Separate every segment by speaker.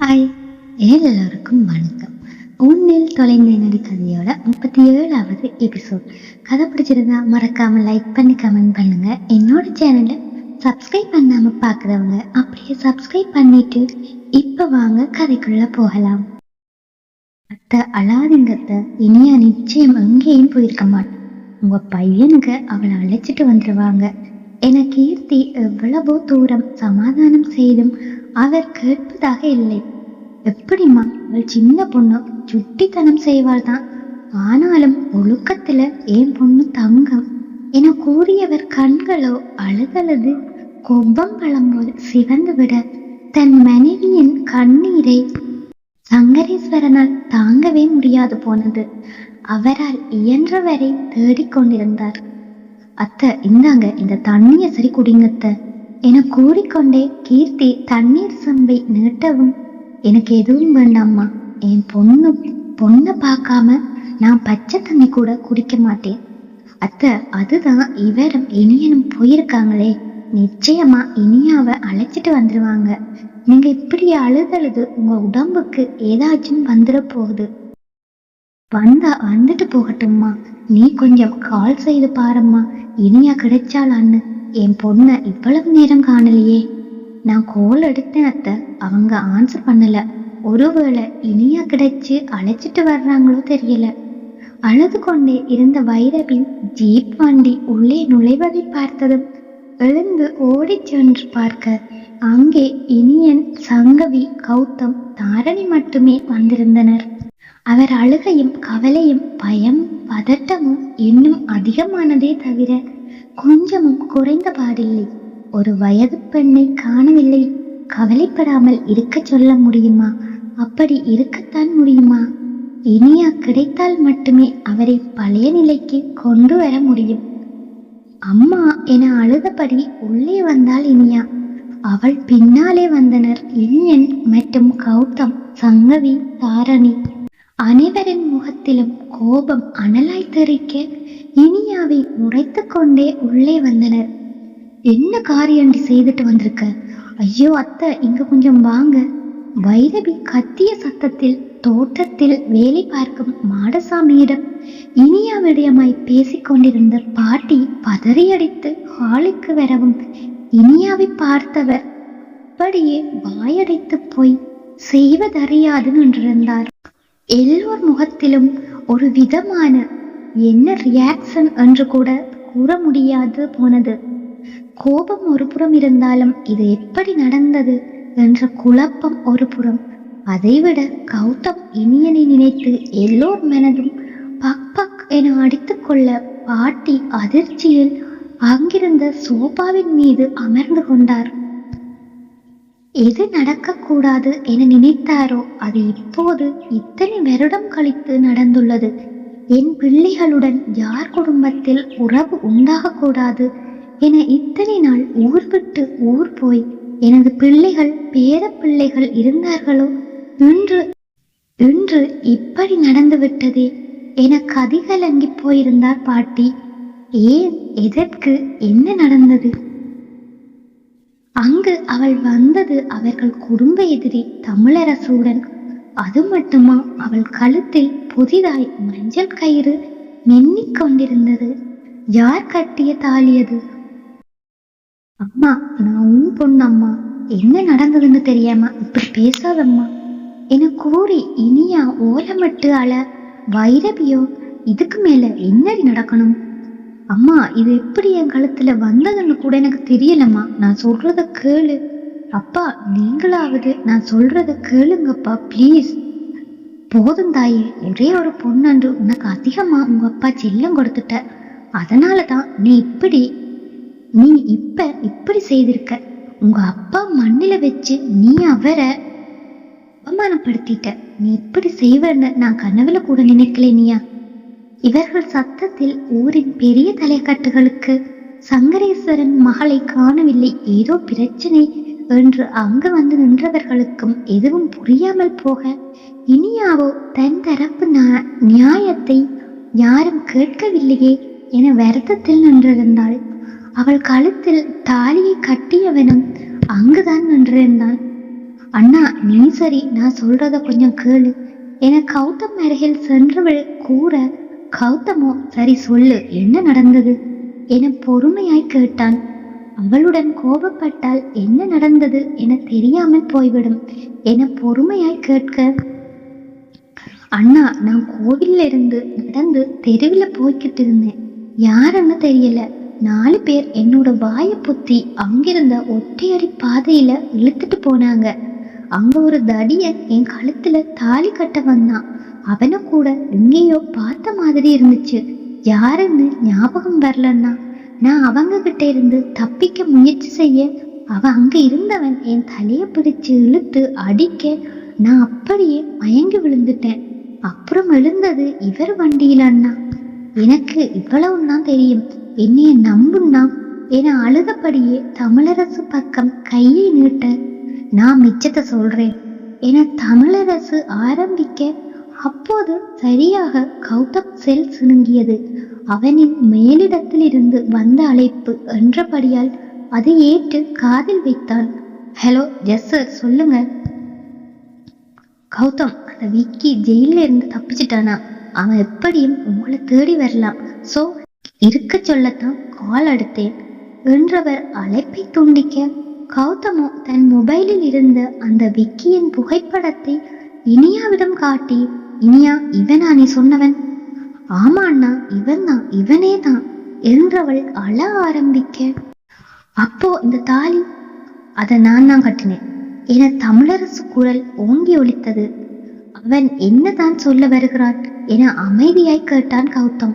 Speaker 1: Hi, எல்லாருக்கும் வணக்கம். உன்னில் தொலைந்த என்னடி கதையோட 37வது எபிசோட். கதை பிடிச்சிருந்தா மறக்காம லைக் பண்ணி கமெண்ட் பண்ணுங்க. என்னோட சேனலை சப்ஸ்கிரைப் பண்ணாம பார்க்குறவங்க அப்படியே சப்ஸ்கிரைப் பண்ணிட்டு இப்ப வாங்க கதைக்குள்ள போகலாம். அத்தை அழாதீங்கத்த, இனியா நிச்சயம் எங்கேயும் போயிருக்க மாட்டேன். உங்க பையனுக்கு அவளை அழைச்சிட்டு வந்துருவாங்க என கீர்த்தி எவ்வளவோ தூரம் சமாதானம் செய்தும் அவர் கேட்பதாக இல்லை. எப்படிம்மா, அவள் சின்ன பொண்ணு, சுட்டித்தனம் செய்வாள் தான். ஆனாலும் ஒழுக்கத்துல என் பொண்ணு தங்கம் என கூறியவர் கண்களோ அழுதழுது கொப்பம் பழம்போது சிவந்து விட தன் மனைவியின் கண்ணீரை சங்கரேஸ்வரனால் தாங்கவே முடியாது போனது. அவரால் இயன்றவரை தேடிக்கொண்டிருந்தார். அத்தை இந்தாங்க, இந்த தண்ணிய சரி குடிங்கத்த என கூறிக்கொண்டே கீர்த்தி தண்ணீர் சம்பை நீட்டவும், எனக்கு எதுவும் வேண்டாம்மா, என் பொண்ணை பார்க்காம நான் பச்சை தண்ணி கூட குடிக்க மாட்டேன். அத்தை அதுதான் இவரும் இனியனும் போயிருக்காங்களே, நிச்சயமா இனியாவை அழைச்சிட்டு வந்துருவாங்க. நீங்க இப்படி அழுதழுது உங்க உடம்புக்கு ஏதாச்சும் வந்துட போகுது. வந்துட்டு போகட்டும்மா, நீ கொஞ்சம் கால் செய்து பாரம்மா, இனியா கிடைச்சாளான்னு. என் பொண்ணை இவ்வளவு நேரம் காணலையே. நான் கோல் எடுத்தேன் அத்தை, அவங்க ஆன்சர் பண்ணல. ஒருவேளை இனியா கிடைச்சு அழைச்சிட்டு வர்றாங்களோ தெரியல. அழுது கொண்டே இருந்த வைரவி ஜீப் வண்டி உள்ளே நுழைவதை பார்த்ததும் எழுந்து ஓடி சென்று பார்க்க அங்கே இனியன், சங்கவி, கௌதம், தாரணி மட்டுமே வந்திருந்தனர். அவர் அழுகையும் கவலையும் பயம் பதட்டமும் இன்னும் அதிகமானதே தவிர கொஞ்சமும் குறைந்த பாடில்லை. ஒரு வயது பெண்ணை காணவில்லை, கவலைப்படாமல் இருக்க சொல்ல முடியுமா? அப்படி இருக்கத்தான் முடியுமா? இனியா கிடைத்தால் மட்டுமே அவரை பழைய நிலைக்கு கொண்டு வர முடியும். அம்மா என அழுதபடி உள்ளே வந்தாள் இனியா. அவள் பின்னாலே வந்தனர் இனியன் மற்றும் கௌதம், சங்கவி, தாரணி. அனைவரின் முகத்திலும் கோபம் அனலாய் தெறிக்க இனியாவை உரைத்து கொண்டே உள்ளே வந்தனர். என்ன காரியண்டி செய்துட்டு வந்திருக்க? ஐயோ அத்தை, இங்க கொஞ்சம் வாங்க. வைரவி கத்திய சத்தத்தில் தோட்டத்தில் வேலை பார்க்கும் மாடசாமியிடம் இனியா விடயமாய் பேசிக்கொண்டிருந்த பாட்டி பதறியடித்து ஹாலுக்கு வரவும் இனியாவை பார்த்தவர் அப்படியே வாயடைத்து போய் செய்வதறியாது நின்றிருந்தார். எல்லோர் முகத்திலும் ஒரு விதமான என்ன ரியாக்ஷன் என்று கூட கூற முடியாது போனது. கோபம் ஒரு புறம் இருந்தாலும் இது எப்படி நடந்தது என்ற குழப்பம் ஒரு புறம். அதைவிட கௌதம் இனியனை நினைத்து எல்லோர் மனதும் பக் பக் என அடித்துக் கொள்ள பாட்டி அதிர்ச்சியில் அங்கிருந்த சோபாவின் மீது அமர்ந்து கொண்டார். எது நடக்கக்கூடாது என நினைத்தாரோ அது இப்போது இத்தனை வருடம் கழித்து நடந்துள்ளது. என் பிள்ளைகளுடன் யார் குடும்பத்தில் உறவு உண்டாகக்கூடாது என இத்தனை நாள் ஊர் விட்டு ஊர் போய் எனது பிள்ளைகள் பேர பிள்ளைகள் இருந்தார்களோ, இன்று இப்படி நடந்துவிட்டதே என கதிகலங்கி போயிருந்தார் பாட்டி. ஏன், எதற்கு, என்ன நடந்தது? அங்கு அவள் வந்தது அவர்கள் குடும்ப எதிரி தமிழரசுடன். அது மட்டுமா, அவள் கழுத்தில் புதிதாய் மஞ்சள் கயிறு மின்னிக் கொண்டிருந்தது. யார் கட்டிய தாலி அது? அம்மா, நான் உன் பொண்ணம்மா, என்ன நடந்ததுன்னு தெரியாம இப்படி பேசாதம்மா என கூறி இனியா ஓலமிட்டு அழ, வைரவியோ இதுக்கு மேல என்னடி நடக்கணும்? அம்மா, இது எப்படி என் கழுத்துல வந்ததுன்னு கூட எனக்கு தெரியலம்மா, நான் சொல்றத கேளு. அப்பா, நீங்களாவது நான் சொல்றத கேளுங்கப்பா ப்ளீஸ். போதும் தாயே, ஒரே ஒரு பொண்ணன்று உனக்கு அதிகமா உங்க அப்பா செல்லம் கொடுத்துட்ட. அதனாலதான் நீ இப்படி செய்திருக்க. உங்க அப்பா மண்ணில வச்சு நீ அவரை அவமானப்படுத்திட்ட. நீ இப்படி செய்வன்னு நான் கனவுல கூட நினைக்கல நீயா. இவர்கள் சத்தத்தில் ஊரின் பெரிய தலைக்கட்டுகளுக்கு சங்கரேஸ்வரன் மகளை காணவில்லை, ஏதோ பிரச்சனை என்று அங்கு வந்து நின்றவர்களுக்கும் எதுவும் புரியாமல் போக இனியாவோ தன் தரப்பு நியாயத்தை யாரும் கேட்கவில்லையே என வருத்தத்தில் நின்றிருந்தாள். அவள் கழுத்தில் தாலியை கட்டியவனும் அங்குதான் நின்றிருந்தான். அண்ணா நீ சரி, நான் சொல்றத கொஞ்சம் கேளு என கௌதம் அருகில் சென்றவள் கூற, கௌதமோ சரி சொல்லு என்ன நடந்தது என பொறுமையாய் கேட்டான். அவளுடன் கோபப்பட்டால் என்ன நடந்தது என தெரியாமல் போய்விடும் என பொறுமையாய் கேட்க, அண்ணா நான் கோவில்ல இருந்து நடந்து தெருவில் போய்கிட்டு இருந்தேன். யாருன்னு தெரியல. 4 பேர் என்னோட வாய புத்தி அங்கிருந்த ஒற்றையடி பாதையில இழுத்துட்டு போனாங்க. அங்க ஒரு தடியன் என் கழுத்துல தாலி கட்ட வந்தான். அவனை கூட எங்கேயோ பார்த்த மாதிரி இருந்துச்சு. யாருன்னு ஞாபகம் வரலன்னா நான் அவங்க கிட்ட இருந்து தப்பிக்க முயற்சி செய்ய அங்க இருந்தவன் என் தலைய பிடிச்சு இழுத்து அடிக்க நான் அப்படியே மயங்கி விழுந்துட்டேன். அப்புறம் எழுந்தது இவர் வண்டியில அண்ணா. எனக்கு இவ்வளவுதான் தெரியும், என்னைய நம்புன்னா என அழுதபடியே தமிழரசு பக்கம் கையை நீட்ட, நான் மிச்சத்தை சொல்றேன் என தமிழரசு ஆரம்பிக்க, அப்போது சரியாக கௌதம் செல் சினுங்கியது. அவனின் மேலிடத்தில் இருந்து வந்த அழைப்பு என்றபடியால் அதை ஏற்று காதில் வைத்தான். ஹலோ எஸ் சார் சொல்லுங்க. கௌதம், அந்த விக்கி ஜெயில இருந்து தப்பிச்சிட்டானா? அவன் எப்படியும் உங்களை தேடி வரலாம், சோ இருக்க சொல்லத்தான் கால் எடுத்தேன் என்றவர் அழைப்பை துண்டிக்க, கௌதமோ தன் மொபைலில் இருந்த அந்த விக்கியின் புகைப்படத்தை இனியாவிடம் காட்டி, இனியா இவனா நீ சொன்னவன்? ஆமா அண்ணா இவன் தான், இவனே தான் என்றவள் அழ ஆரம்பிக்க, அப்போ இந்த தாலி அதை நான் தான் கட்டினேன் என தமிழரசு குரல் ஓங்கி ஒலித்தது. அவன் என்னதான் சொல்ல வருகிறான் என அமைதியாய் கேட்டான் கௌதம்.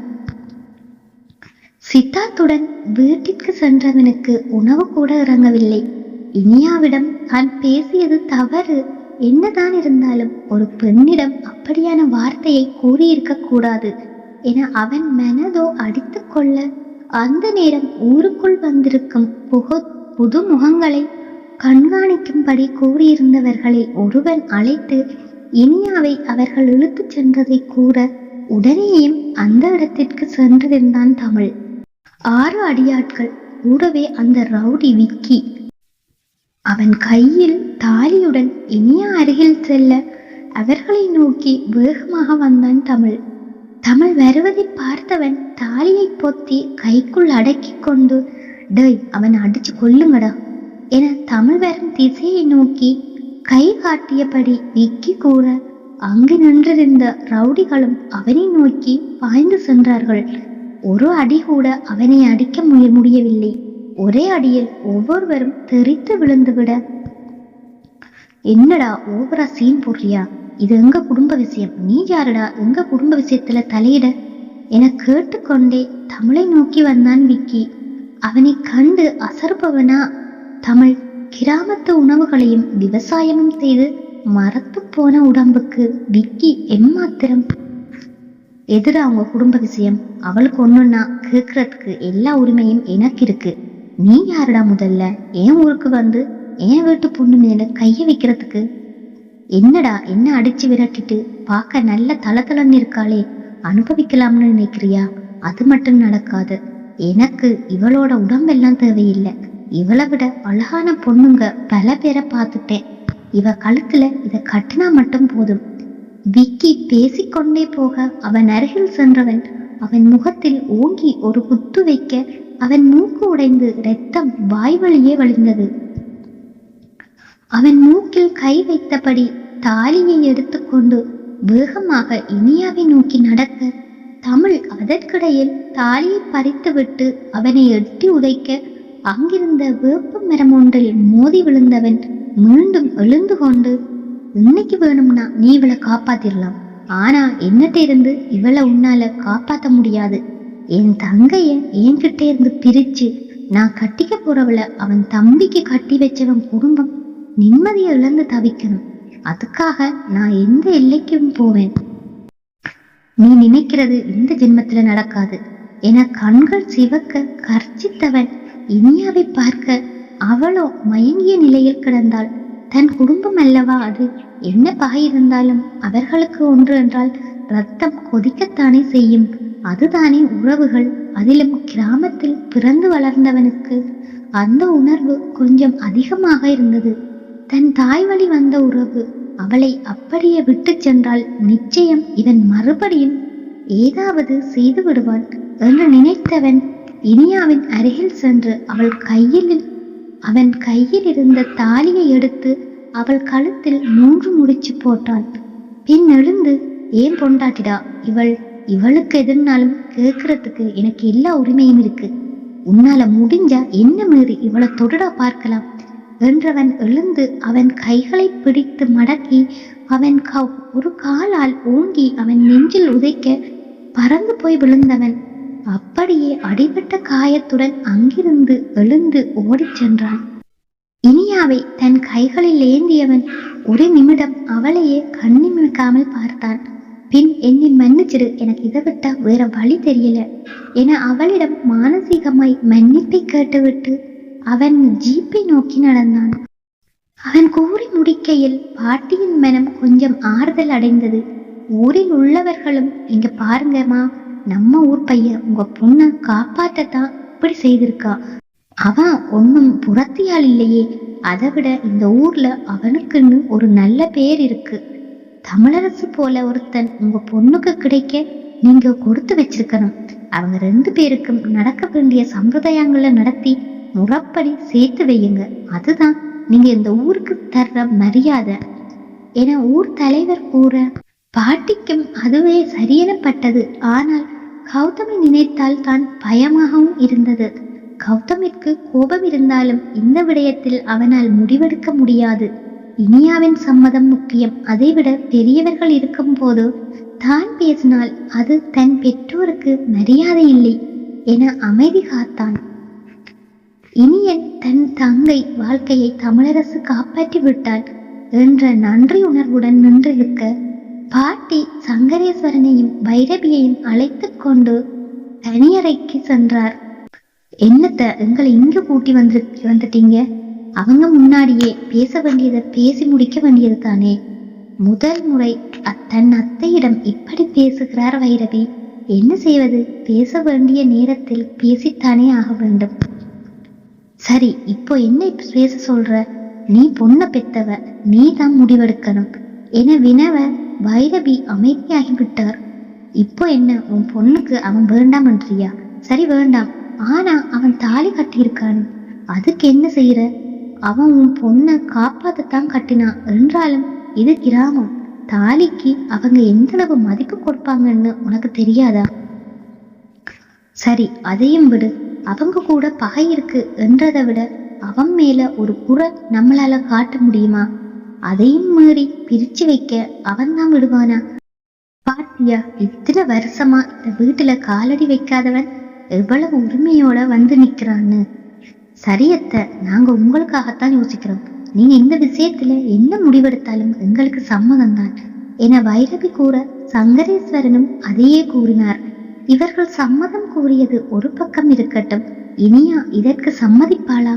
Speaker 1: சித்தார்த்துடன் வீட்டிற்கு சென்றவனுக்கு உணவு கூட இறங்கவில்லை. இனியாவிடம் தான் பேசியது தவறு என்னதான் இருந்தாலும் ஒரு பெண்ணிடம் அப்படியான வார்த்தையை கூறியிருக்க கூடாது என அவன் மனதோ அடித்து கொள்ள, அந்த நேரம் ஊருக்குள் வந்திருக்கும் புது முகங்களை கண்காணிக்கும்படி கூறியிருந்தவர்களில் ஒருவன் அழைத்து இனியாவை அவர்கள் இழுத்து சென்றதை கூற, உடனேயும் அந்த இடத்திற்கு சென்றிருந்தான் தமிழ். 6 அடியாட்கள் கூடவே அந்த ரவுடி விக்கி. அவன் கையில் தாலியுடன் இனியா அருகில் செல்ல அவர்களை நோக்கி வேகமாக வந்தான் தமிழ். தமிழ் வருவதை பார்த்தவன் தாலியை பொத்தி கைக்குள் அடக்கி கொண்டு, டேய் அவன் அடிச்சு கொல்லுங்கடா என தமிழ் வரும் திசையை நோக்கி கை காட்டியபடி விக்கி கூற, அங்கு நின்றிருந்த ரவுடிகளும் அவனை நோக்கி பாய்ந்து சென்றார்கள். ஒரு அடி கூட அவனை அடிக்க முடியவில்லை. ஒரே அடியில் ஒவ்வொருவரும் தெரித்து விழுந்துவிட, என்னடா ஓவரா சீன் போடுறியா? இது எங்க குடும்ப விஷயம், நீ யாருடா எங்க குடும்ப விஷயத்துல தலையிட என கேட்டுக்கொண்டே தமிழை நோக்கி வந்தான் விக்கி. அவனை கண்டு அசர்பவனா தமிழ் கிராமத்து உணவுகளையும் விவசாயமும் செய்து மரத்து போன உடம்புக்கு விக்கி எம்மாத்திரம். எதிரா அவங்க குடும்ப விஷயம், அவளுக்கு ஒண்ணுன்னா கேட்கறதுக்கு எல்லா உரிமையும் எனக்கு இருக்கு. நீ யாருடா முதல்ல என் ஊருக்கு வந்து என் வீட்டு பொண்ணு மேல கைய வைக்கிறதுக்கு? என்னடா என்ன அடிச்சு விரட்டிட்டு பார்க்க நல்ல தளதளன்னு இருக்காளே, அனுபவிக்கலாம்னு நினைக்கிறியா? அது மட்டும் நடக்காது. எனக்கு இவளோட உடம்பெல்லாம் தேவையில்லை. இவளை விட அழகான பொண்ணுங்க பல பேரை பார்த்துட்டேன். இவ கழுத்துல இத கட்டினா மட்டும் போதும். விக்கி பேசிக்கொண்டே போக அவன் அருகில் சென்றவன் அவன் முகத்தில் ஓங்கி ஒரு குத்து வைக்க அவன் மூக்கு உடைந்து இரத்தம் வாய் வழியே வழிந்தது. அவன் மூக்கில் கை வைத்தபடி தாலியை எடுத்துக்கொண்டு வேகமாக இனியாவை நோக்கி நடக்க, தமிழ் அதற்கிடையில் தாலியை பறித்துவிட்டு அவனை எட்டி உதைக்க, அங்கிருந்த வேப்ப மரம் ஒன்றில் மோதி விழுந்தவன் மீண்டும் எழுந்து கொண்டு, இன்னைக்கு வேணும்னா நீ இவளை காப்பாத்திடலாம், ஆனா என்னட்ட இருந்து இவளை உன்னால காப்பாத்த முடியாது. என் தங்கைய என்கிட்ட இருந்து பிரிச்சு நான் கட்டிக்க போறவளை அவன் தம்பிக்கு கட்டி வச்சவன் குடும்பம் நிம்மதியை இழந்து தவிக்கணும். அதுக்காக நான் எந்த எல்லைக்கும் போவேன். நீ நினைக்கிறது இந்த ஜென்மத்துல நடக்காது என கண்கள் சிவக்க கர்ச்சித்தவன் இனியாவை பார்க்க, அவளோ மயங்கிய நிலையில் கிடந்தாள். தன் குடும்பம் அல்லவா அது, என்ன பகை இருந்தாலும் அவர்களுக்கு ஒன்று என்றால் ரத்தம் கொதிக்கத்தானே செய்யும். அதுதானே உறவுகள், அதிலும் கிராமத்தில் பிறந்து வளர்ந்தவனுக்கு அந்த உணர்வு கொஞ்சம் அதிகமாக இருந்தது. தன் தாய் வழி வந்த உறவு அவளை அப்படியே விட்டு சென்றால் நிச்சயம் இவன் மறுபடியும் ஏதாவது செய்து விடுவான் என்று நினைத்தவன் இனியாவின் அருகில் சென்று அவன் கையில் இருந்த தாலியை எடுத்து அவள் கழுத்தில் 3 முடிச்சு போட்டான். பின் எழுந்து, ஏன் பொண்டாட்டிடா இவளுக்கு எதிர்னாலும் கேட்கறதுக்கு எனக்கு எல்லா உரிமையும் இருக்கு. உன்னால முடிஞ்சா என்ன மீறி இவளை தொடுடா பார்க்கலாம் என்றவன் எழுந்து அவன் கைகளை பிடித்து மடக்கி அவன் ஒரு காலால் ஓங்கி அவன் நெஞ்சில் உதைக்க பறந்து போய் விழுந்தவன் அப்படியே அடிபட்ட காயத்துடன் அங்கிருந்து எழுந்து ஓடிச் சென்றான். இனியாவை தன் கைகளில் ஏந்தியவன் ஒரு நிமிடம் அவளையே கண்ணிமைக்காமல் பார்த்தான். பின் என்னை மன்னிச்சிடு, எனக்கு இதை விட்டா வேற வழி தெரியல என அவளிடம் மானசீகமாய் மன்னிப்பை கேட்டுவிட்டு அவன் ஜீப்பை நோக்கி நடந்தான். அவன் கூறி முடிக்கையில் பாட்டியின் மனம் கொஞ்சம் ஆறுதல் அடைந்தது. ஊரில் உள்ளவர்களும், இங்க பாருங்கம்மா, நம்ம ஊர் பையன் உங்க பொண்ணை காப்பாற்றத்தான் இப்படி செய்திருக்கா. அவன் ஒன்னும் புறத்தியால் இல்லையே. அதை விட இந்த ஊர்ல அவனுக்குன்னு ஒரு நல்ல பேர் இருக்கு. தமிழரசு போல ஒருத்தன் உங்க பொண்ணுக்கு கிடைக்க நீங்க கொடுத்து வச்சிருக்கணும். அவங்க 2 பேருக்கும் நடக்க வேண்டிய சம்பிரதாயங்களை நடத்தி முறைப்படி சேர்த்து வையுங்க. அதுதான் நீங்க இந்த ஊருக்கு தர்ற மரியாதை என ஊர் தலைவர் கூற பாட்டிக்கும் அதுவே சரியெனப்பட்டது. ஆனால் கௌதமி நினைத்தால் தான் பயமாகவும் இருந்தது. கௌதமிற்கு கோபம் இருந்தாலும் இந்த விடயத்தில் அவனால் முடிவெடுக்க முடியாது. இனியாவின் சம்மதம் முக்கியம். அதைவிட பெரியவர்கள் இருக்கும் போது தான் பேசினால் அது தன் பெற்றோருக்கு மரியாதை இல்லை என அமைதி காத்தான். இனியன் தன் தங்கை வாழ்க்கையை தமிழரசு காப்பாற்றி விட்டாள் என்ற நன்றி உணர்வுடன் நின்றிருக்க பாட்டி சங்கரேஸ்வரனையும் பைரவியையும் அழைத்து கொண்டு தனியறைக்கு சென்றார். என்னத்த எங்களை இங்க கூட்டி வந்துட்டீங்க? அவங்க முன்னாடியே பேச வேண்டியதை பேசி முடிக்க வேண்டியது தானே. முதல் முறை தன் அத்தையிடம் இப்படி பேசுகிறார் வைரவி. என்ன செய்வது? பேச வேண்டிய நேரத்தில் பேசித்தானே ஆக வேண்டும். சரி, இப்போ என்ன பேச சொல்ற? நீ பொண்ணை பெத்தவ, நீ தான் முடிவெடுக்கணும் என வினவ வைரவி அமைதியாகிவிட்டார். இப்போ என்ன, உன் பொண்ணுக்கு அவன் வேண்டாம் என்றியா? சரி, வேண்டாம். ஆனா அவன் தாலி கட்டியிருக்கானு, அதுக்கு என்ன செய்யற? அவன் உன் பொண்ணை காப்பாத்தத்தான் கட்டினான். என்றாலும் இது கிராமம். தாலிக்கு அவங்க எந்த அளவு மதிப்பு கொடுப்பாங்கன்னு உனக்கு தெரியாதா? சரி, அதையும் விடு. அவங்க கூட பகை இருக்கு என்றதை விட அவன் மேல ஒரு குறை நம்மளால காட்ட முடியுமா? அதையும் மீறி பிரிச்சு வைக்க அவன் தான் விடுவானா? பாத்தியா, இத்தனை வருஷமா இந்த வீட்டுல காலடி வைக்காதவன் எவ்வளவு உரிமையோட வந்து நிக்கிறான்னு. சரியத்த, நாங்க உங்களுக்காகத்தான் யோசிக்கிறோம். நீங்க இந்த விஷயத்துல என்ன முடிவெடுத்தாலும் எங்களுக்கு சம்மதம் தான் என வைரவி கூற சங்கரேஸ்வரனும் அதையே கூறினார். இவர்கள் சம்மதம் கூறியது ஒரு பக்கம் இருக்கட்டும், இனியா இதற்கு சம்மதிப்பாளா